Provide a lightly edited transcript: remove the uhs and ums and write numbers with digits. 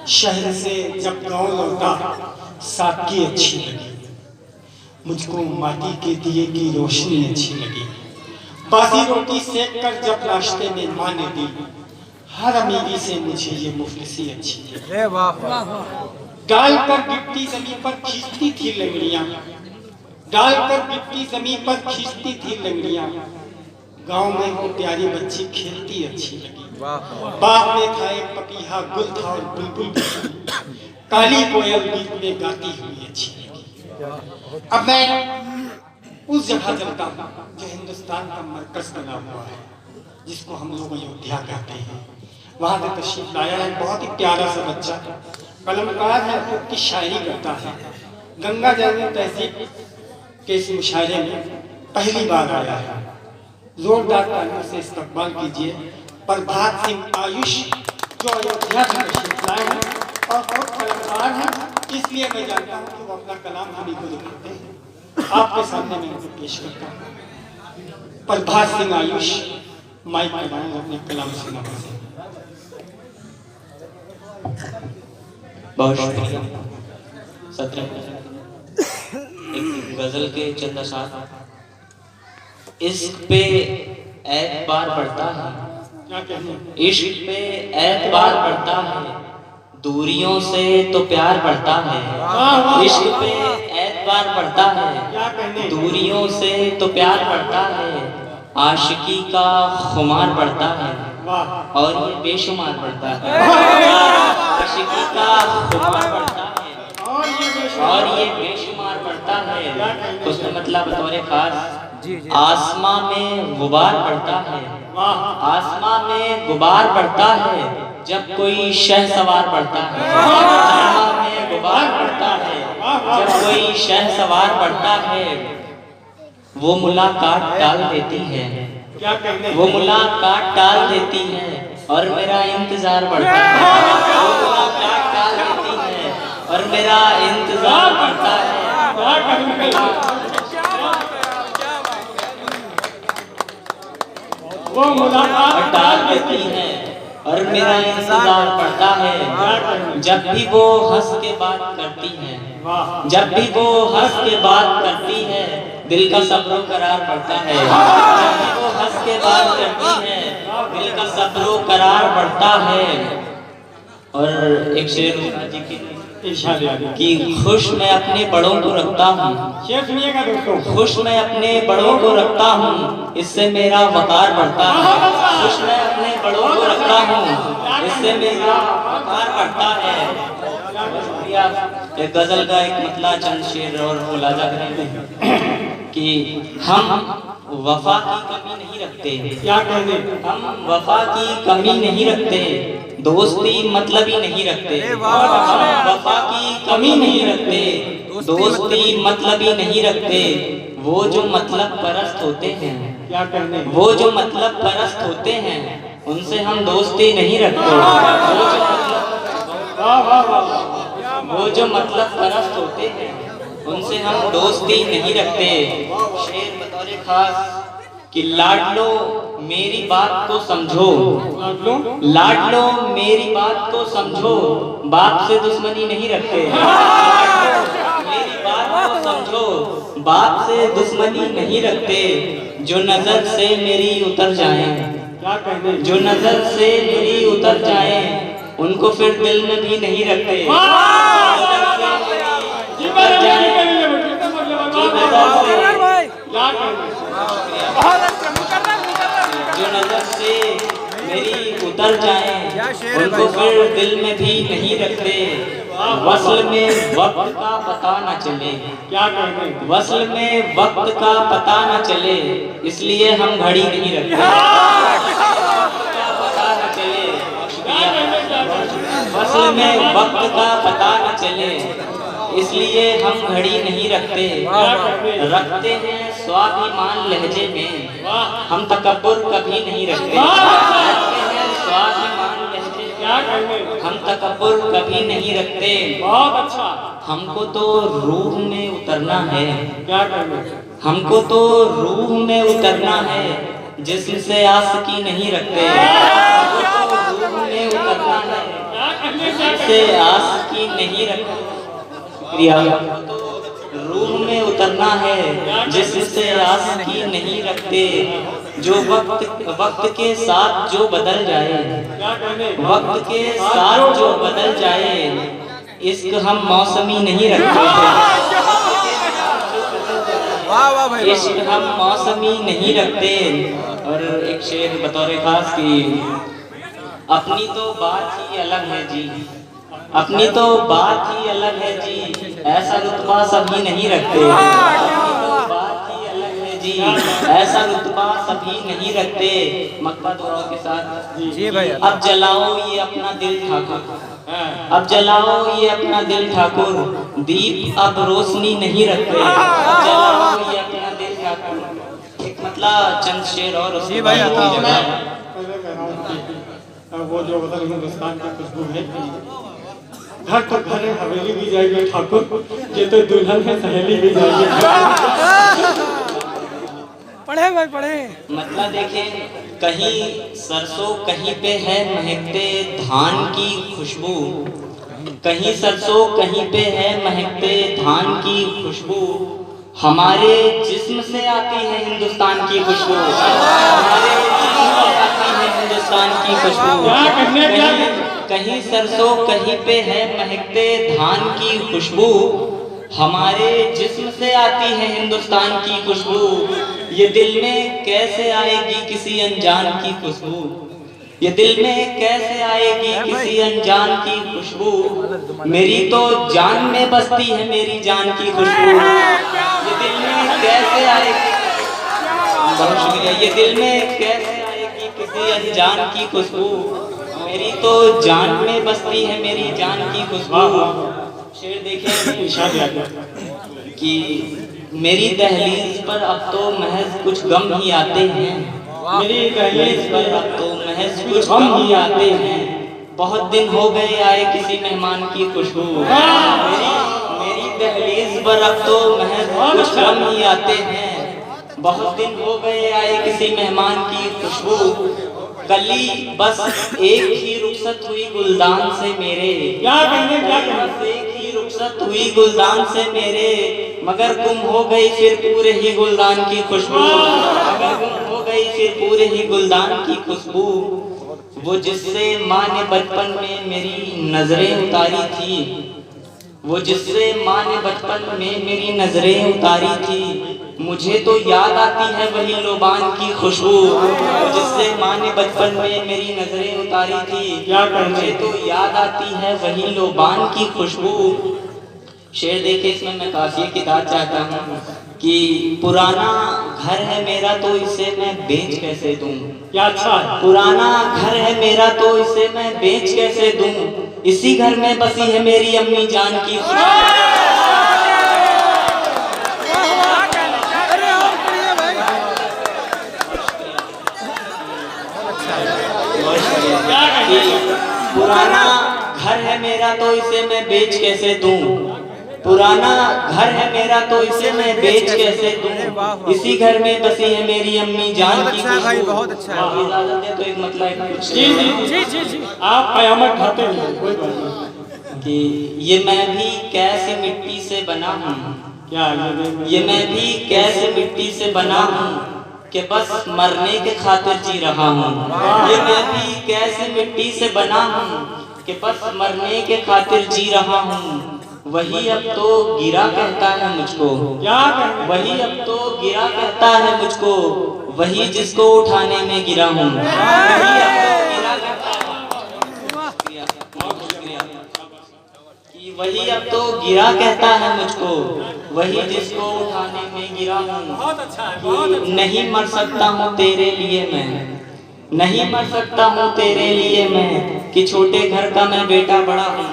शहर से जब गांव लौटा सादगी अच्छी लगी, मुझको माटी के दिए की रोशनी अच्छी लगी। बासी रोटी सेक कर जब नाश्ते में माँ ने दी, हर अमीरी से मुझे ये मुफलिसी अच्छी लगी। डाल कर गिट्टी जमीन पर खींचती थी लंगड़ियां, डाल कर गिट्टी जमीन पर खींचती थी लंगड़ियां। गांव में वो प्यारी बच्ची खेलती अच्छी लगी। बाग में था एक पपीहा, गुल था और बुलबुल भी, काली कोयल गीत में गाती हुई अच्छी लगी। अब मैं उस जगह चलता हूँ जो हिंदुस्तान का मरकज बना हुआ है, जिसको हम लोग अयोध्या कहते हैं। वहाँ पे तशरीफ लाया है बहुत ही प्यारा सा बच्चा, कलमकार है, खुद की शायरी करता है। गंगा जमुनी तहजीब के इस मुशायरे में पहली बार आया है। जोरदार तालियों से इस्तकबाल कीजिए प्रभात सिंह आयुष, जो अयोध्या से तशरीफ लाए हैं और बहुत कलाकार हैं, इसलिए मैं जानता हूँ कि वो अपना कलाम हमें को दिखाते हैं। आपके सामने मैं उनको पेश करता हूँ। प्रभात सिंह आयुष, माइक लगाएं, अपने कलाम से नवाजें। बहुत शुक्रिया सत्र। एक गजल के चंद अशार। इश्क पे एतबार बढ़ता है, इश्क पे एतबार बढ़ता है, दूरियों से तो प्यार बढ़ता है। इश्क पे एतबार बढ़ता है, दूरियों से तो प्यार बढ़ता है। आशिकी का खुमार बढ़ता है और ये बेशुमार बढ़ता है। आशिकी का खुमार बढ़ता है और ये बेशुमार बढ़ता है। उसने मतलब बतौर खास आसमां में गुबार बढ़ता है, आसमां में गुबार बढ़ता है जब कोई शह सवार बढ़ता है। आसमां में गुबार बढ़ता है जब कोई शह सवार बढ़ता है। वो मुलाकात टाल देती है, वो मुलाकात टाल देती है और मेरा इंतजार बढ़ता है। वो मुलाकात टाल देती है और मेरा इंतजार बढ़ता है। वो मुलाकात टाल देती है और मेरा इंतजार बढ़ता है। जब भी वो हंस के बात करती है, जब भी वो हंस के बात करती है, दिल का सब्र करार बढ़ता है। जब भी वो हंस के बात करती है, दिल का सब्र करार बढ़ता है। और एक शेर जी की कि खुश मैं अपने बड़ों को रखता हूँ, शेर सुनिएगा दोस्तों। खुश मैं अपने बड़ों को रखता हूँ, इससे मेरा वकार बढ़ता है। खुश मैं अपने बड़ों को रखता हूँ, इससे मेरा वकार बढ़ता है। एक गजल का एक मतला चंद शेर और मुलाजा करेंगे कि हम वफा की कमी नहीं रखते। क्या कहते? हम वफा की कमी नहीं रखते, दोस्ती मतलब ही नहीं रखते। हम वफा की कमी नहीं रखते, दोस्ती मतलब ही नहीं रखते। वो जो मतलब परस्त होते हैं, क्या कहते? वो जो मतलब परस्त होते हैं, उनसे हम दोस्ती नहीं रखते। वो जो मतलब परस्त होते हैं, उनसे हम दोस्ती नहीं रखते। शेर बतौर खास कि लाड लो मेरी बात को समझो, लाड लो मेरी बात को समझो, बाप से दुश्मनी नहीं रखते। मेरी बात को समझो, बाप से दुश्मनी नहीं रखते। जो नजर से मेरी उतर जाए, जो नजर से मेरी उतर जाए, उनको फिर दिल में भी नहीं रखते। जो नजर से मेरी उतर जाए, उनको फिर दिल में भी नहीं रखते। वस्ल में वक्त का पता न चले, क्या कहते? वस्ल में वक्त का पता न चले, इसलिए हम घड़ी नहीं रखते। वस्ल में वक्त का पता न चले, इसलिए हम घड़ी नहीं रखते। रखते हैं स्वाभिमान लहजे में, हम तकब्बुर कभी नहीं रखते। रखते हैं स्वाभिमान लहजे में, हम तकब्बुर कभी नहीं रखते। बहुत अच्छा। हमको तो रूह में उतरना है, क्या कहते? हमको तो रूह में उतरना है, जिस्म से आसकी नहीं रखते। हमको तो रूह में उतरना है, से आस की नहीं रखते, शुक्रिया, रूह में उतरना है जिससे आस की नहीं रखते, जो वक्त के साथ जो बदल जाए, वक्त के साथ जो बदल जाए, इश्क हम मौसमी नहीं रखते थे, इश्क हम मौसमी नहीं रखते। और एक शेर बतौर खास की, अपनी तो बात ही अलग है जी, अपनी तो बात ही अलग है जी, ऐसा रुतबा सभी नहीं रखते, अपनी तो बात ही अलग है जी, ऐसा रुतबा सभी नहीं रखते। मक्का दुआ के साथ जी भाई, अब जलाओ ये अपना दिल ठाकुर, अब जलाओ ये अपना दिल ठाकुर, दीप अब रोशनी नहीं रखते, अब जलाओ ये अपना दिल ठाकुर। एक मतलब चंद शेर और उसके बाद वो जो मतलब हिंदुस्तान की खुशबू है, घर तो घर है, हवेली भी जाएगी ठाकुर, ये तो दुल्हन है, सहेली भी जाएगी। पढ़े भाई पढ़े। मतलब देखें, कहीं सरसों कहीं पे है महकते धान की खुशबू, कहीं सरसों कहीं पे है महकते धान की खुशबू, हमारे जिस्म से आती है हिंदुस्तान की खुशबू, हमारे जिस्म से आती है हिंदुस्तान की खुशबू। कहीं सरसों कहीं पे है महकते धान की खुशबू, हमारे जिस्म से आती है हिंदुस्तान की खुशबू, ये दिल में कैसे आएगी किसी अनजान की खुशबू, ये दिल में कैसे आएगी किसी अनजान की खुशबू, मेरी तो जान में बसती है मेरी जान की खुशबू, ये दिल में कैसे आएगी, बहुत शुक्रिया, ये दिल में कैसे आएगी किसी अनजान की खुशबू, मेरी तो जान में बसती है मेरी जान की खुशबू। शेर देखें कि मेरी दहलीज पर अब तो महज कुछ गम ही आते हैं, मेरी दहलीज पर अब तो महज कुछ गम ही आते हैं, बहुत दिन हो गए आए किसी मेहमान की खुशबू, मेरी दहलीज पर अब तो महज कुछ गम ही आते हैं, बहुत दिन हो गए आए किसी मेहमान की खुशबू, कली बस एक ही रुखसत हुई गुलदान से मेरे, बस एक ही रुखसत हुई गुलदान से मेरे, मगर गुम हो गई फिर पूरे ही गुलदान की खुशबू, मगर गुम हो गई फिर पूरे ही गुलदान की खुशबू, वो जिससे माँ ने बचपन में मेरी नजरें उतारी थी, वो जिससे माँ ने बचपन में मेरी नजरें उतारी थी, मुझे तो याद आती है वही लोबान की खुशबू, जिससे माँ ने बचपन में मेरी नजरें उतारी थी, मुझे तो याद आती है वही लोबान की खुशबू। शेर देखे इसमें मैं काफिए की दाद चाहता हूँ कि पुराना घर है मेरा तो इसे मैं बेच कैसे दूं, क्या अच्छा, पुराना घर है मेरा तो इसे मैं बेच कैसे दूं, इसी घर में बसी है मेरी अम्मी जान की खुशबू। पुराना घर है मेरा तो इसे मैं बेच कैसे दूं, पुराना घर है मेरा तो इसे मैं बेच कैसे दूं, इसी घर में बसी है मेरी अम्मी जान की खुशबू। बहुत अच्छा है। इजाजत है तो एक मतलब कुछ जी आप कयामत ढाते हैं, कोई बात नहीं। कि ये मैं भी कैसे मिट्टी से बना हूँ, क्या ये मैं भी कैसे मिट्टी से बना हूँ, कि बस मरने के खातिर जी रहा हूँ, ये मैं भी कैसे मिट्टी से बना हूँ, कि बस मरने के खातिर जी रहा हूँ, वही अब तो गिरा कहता है मुझको, क्या वही अब तो गिरा कहता है मुझको, वही जिसको उठाने में गिरा हूँ, वही अब तो गिरा कहता है, कि वही अब तो गिरा कहता है मुझको, वही जिसको उठाने में गिरा हूँ, नहीं मर सकता हूँ तेरे लिए मैं, नहीं मर सकता हूँ तेरे लिए मैं, कि छोटे घर का मैं बेटा बड़ा हूँ,